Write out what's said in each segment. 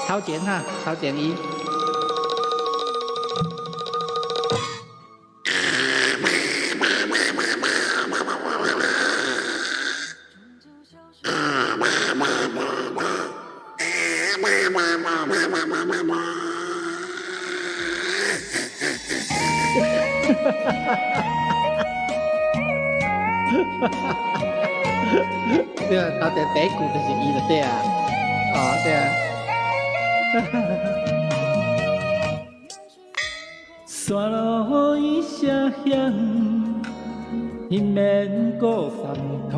头前哈，头前伊。对啊，头前第一句就是伊就对啊，哦对啊。山路伊声响，伊免顾山痛。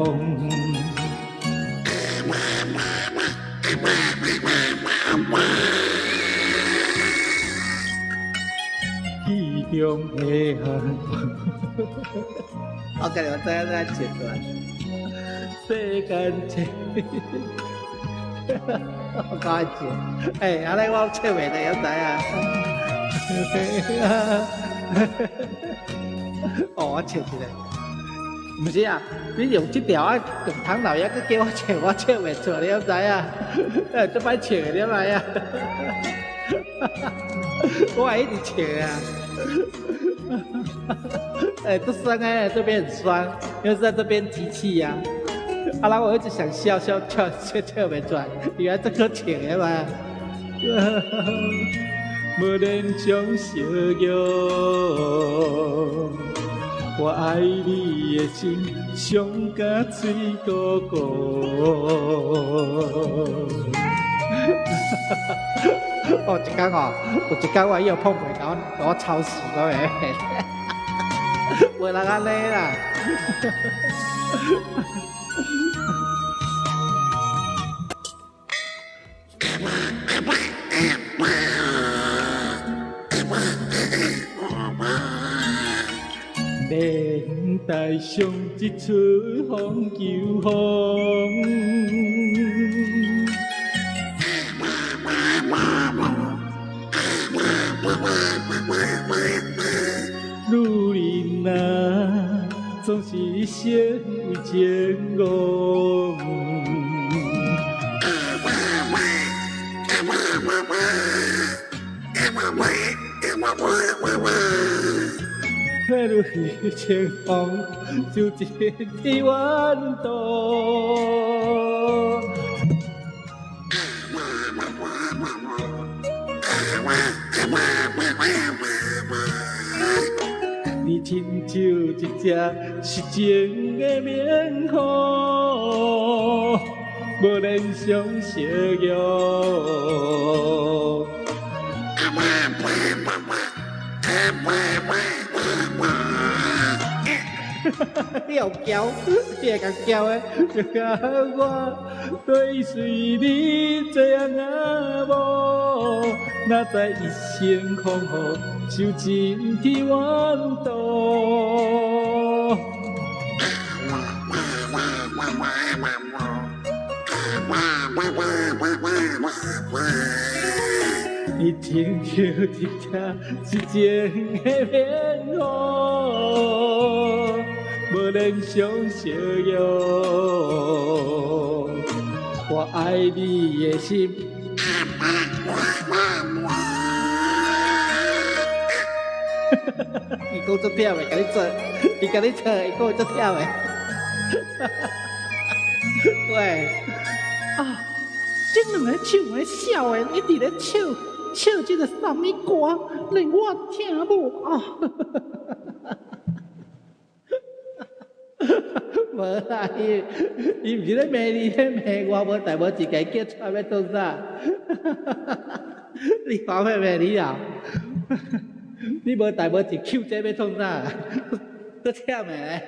气中的寒我感觉我知影在切出来，世间切，我搞一切，哎，安尼我切袂得，晓知啊？哦，我切起来，唔是啊，你用这条啊，用唐老爷去叫我切袂出，你晓知啊？这摆切的了来啊！我还一直切啊。哎，这酸哎，这边很酸，因为是在这边机器呀。然后我一直想笑笑没出来，原来这个甜的嘛。无人将相约，我爱你的心伤甲嘴鼓鼓。哦，一天哦，有一天我以后碰袂到，我吵死我诶！袂人安尼啦。连带上一出风球风。女人啊，总是先为前误。飞入去前方，就一天远渡。你亲像一只失情的棉花，无人相惜约。你又叫，你会甲叫的，就甲我对随你这样啊无，哪知一生空雨，受尽天远渡。你亲像一只失情的棉花，无人相惜约。我爱你的心。伊讲做忝的，甲你做，伊甲你做，伊讲做忝的。喂，啊，这两个唱的笑的，一直咧唱这个什么歌，令我听无啊。无啦，伊毋是咧骂你，咧骂我，无代无志家叫出来要做啥？你讲咩骂你啊？你无代无志 Q 这要创啥？搁忝诶。